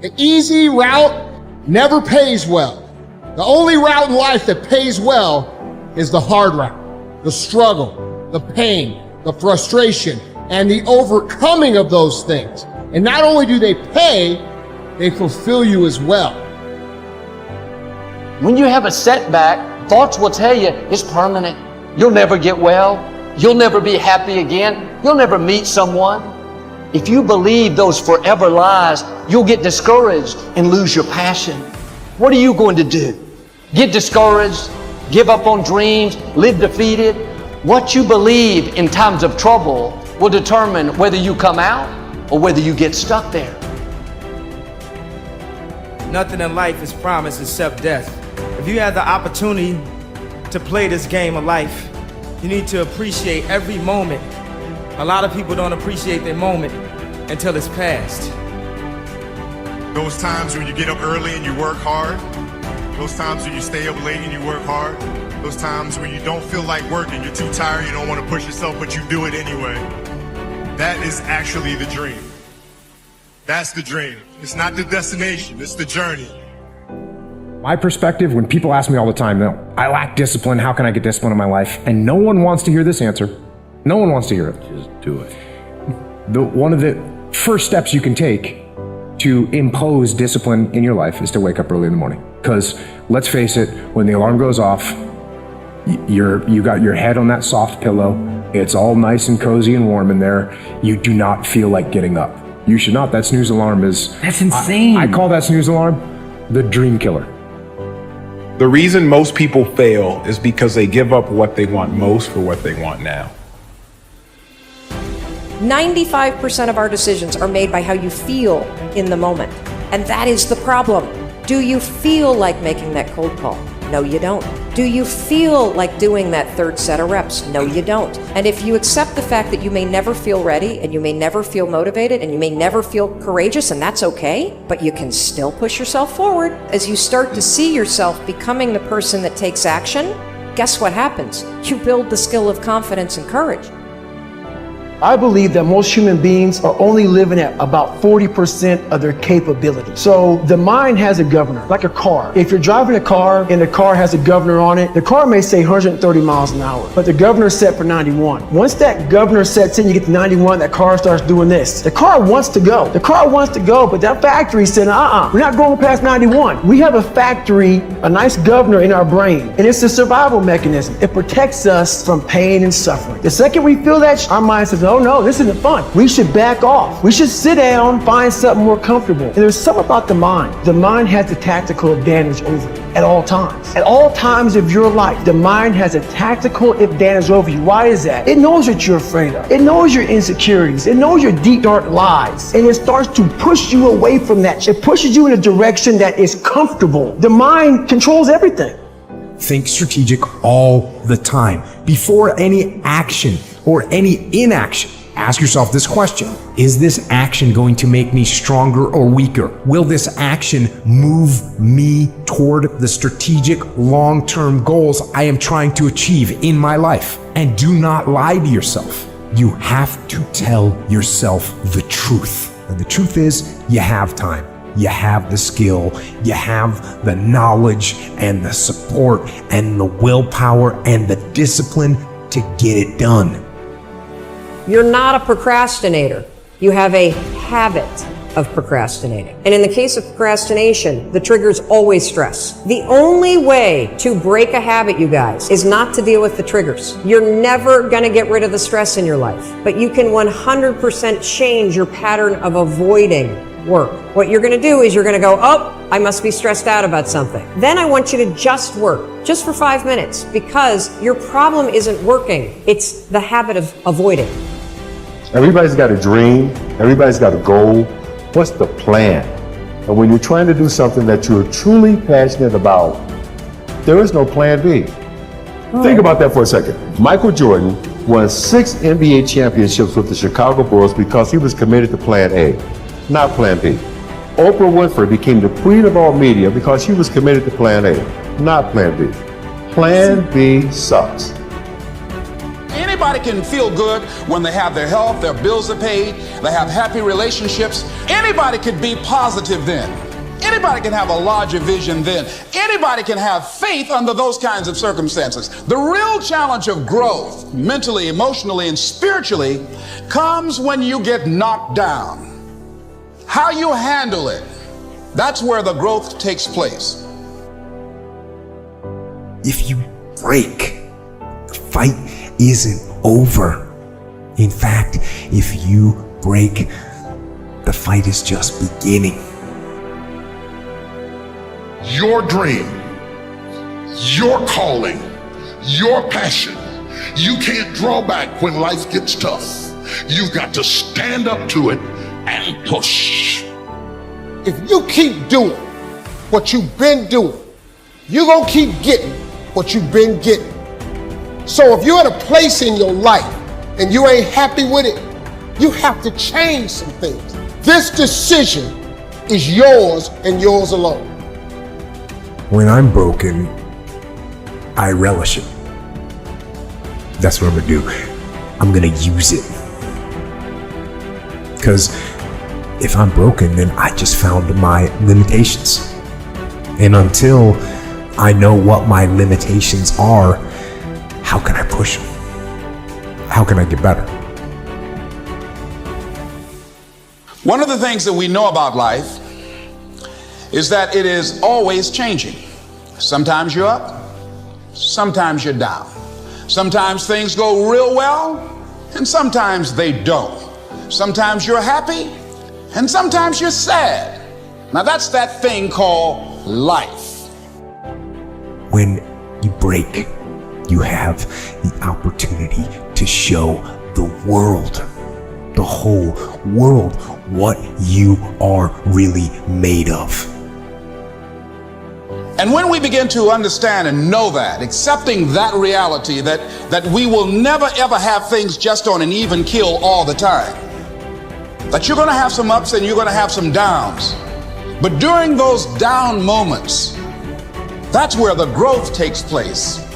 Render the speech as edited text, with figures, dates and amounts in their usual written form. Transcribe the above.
The easy route never pays well. The only route in life that pays well is the hard route, the struggle, the pain, the frustration, and the overcoming of those things. And not only do they pay, they fulfill you as well. When you have a setback, thoughts will tell you it's permanent. You'll never get well. You'll never be happy again. You'll never meet someone. If you believe those forever lies, you'll get discouraged and lose your passion. What are you going to do? Get discouraged, give up on dreams, live defeated? What you believe in times of trouble will determine whether you come out or whether you get stuck there. Nothing in life is promised except death. If you have the opportunity to play this game of life, you need to appreciate every moment. A lot of people don't appreciate their moment until it's past. Those times when you get up early and you work hard, those times when you stay up late and you work hard, those times when you don't feel like working, you're too tired, you don't want to push yourself, but you do it anyway. That is actually the dream. That's the dream. It's not the destination, it's the journey. My perspective, when people ask me all the time, I lack discipline, how can I get discipline in my life? And no one wants to hear this answer. No one wants to hear it. Just do it. One of the first steps you can take to impose discipline in your life is to wake up early in the morning. Because let's face it, when the alarm goes off, you got your head on that soft pillow. It's all nice and cozy and warm in there. You do not feel like getting up. You should not. That snooze alarm is... That's insane. I call that snooze alarm the dream killer. The reason most people fail is because they give up what they want most for what they want now. 95% of our decisions are made by how you feel in the moment. And that is the problem. Do you feel like making that cold call? No, you don't. Do you feel like doing that third set of reps? No, you don't. And if you accept the fact that you may never feel ready, and you may never feel motivated, and you may never feel courageous, and that's okay, but you can still push yourself forward. As you start to see yourself becoming the person that takes action, guess what happens? You build the skill of confidence and courage. I believe that most human beings are only living at about 40% of their capability. So the mind has a governor, like a car. If you're driving a car and the car has a governor on it, the car may say 130 miles an hour, but the governor's set for 91. Once that governor sets in, you get to 91, that car starts doing this. The car wants to go. The car wants to go, but that factory said, we're not going past 91. We have a factory, a nice governor in our brain, and it's a survival mechanism. It protects us from pain and suffering. The second we feel that, our mind says, oh no, this isn't fun. We should back off. We should sit down, find something more comfortable. And there's something about the mind. The mind has the tactical advantage over you at all times. At all times of your life, the mind has a tactical advantage over you. Why is that? It knows what you're afraid of. It knows your insecurities. It knows your deep, dark lies. And it starts to push you away from that. It pushes you in a direction that is comfortable. The mind controls everything. Think strategic all the time. Before any action or any inaction, ask yourself this question. Is this action going to make me stronger or weaker? Will this action move me toward the strategic long-term goals I am trying to achieve in my life? And do not lie to yourself. You have to tell yourself the truth. And the truth is, you have time. You have the skill, you have the knowledge and the support and the willpower and the discipline to get it done. You're not a procrastinator. You have a habit of procrastinating. And in the case of procrastination, the trigger is always stress. The only way to break a habit, you guys, is not to deal with the triggers. You're never gonna get rid of the stress in your life, but you can 100% change your pattern of avoiding work. What you're gonna do is you're gonna go, oh, I must be stressed out about something. Then I want you to just work, just for 5 minutes, because your problem isn't working. It's the habit of avoiding. Everybody's got a dream. Everybody's got a goal. What's the plan? And when you're trying to do something that you're truly passionate about, there is no plan B. Think about that for a second. Michael Jordan won 6 NBA championships with the Chicago Bulls because he was committed to plan A, not plan B. Oprah Winfrey became the queen of all media because she was committed to plan A, not plan B. Plan B sucks. Any Anybody can feel good when they have their health, their bills are paid, they have happy relationships. Anybody could be positive then. Anybody can have a larger vision then. Anybody can have faith under those kinds of circumstances. The real challenge of growth, mentally, emotionally, and spiritually, comes when you get knocked down. How you handle it, that's where the growth takes place. If you break, the fight isn't over. In fact, if you break, the fight is just beginning. Your dream, your calling, your passion. You can't draw back when life gets tough. You've got to stand up to it and push. If you keep doing what you've been doing, you're going to keep getting what you've been getting. So if you're at a place in your life and you ain't happy with it, you have to change some things. This decision is yours and yours alone. When I'm broken, I relish it. That's what I'm gonna do. I'm gonna use it. Because if I'm broken, then I just found my limitations. And until I know what my limitations are, how can I push them? How can I get better? One of the things that we know about life is that it is always changing. Sometimes you're up, sometimes you're down. Sometimes things go real well, and sometimes they don't. Sometimes you're happy, and sometimes you're sad. Now that's that thing called life. When you break, you have the opportunity to show the world, the whole world, what you are really made of. And when we begin to understand and know that, accepting that reality that we will never ever have things just on an even keel all the time, that you're going to have some ups and you're going to have some downs, but during those down moments, that's where the growth takes place.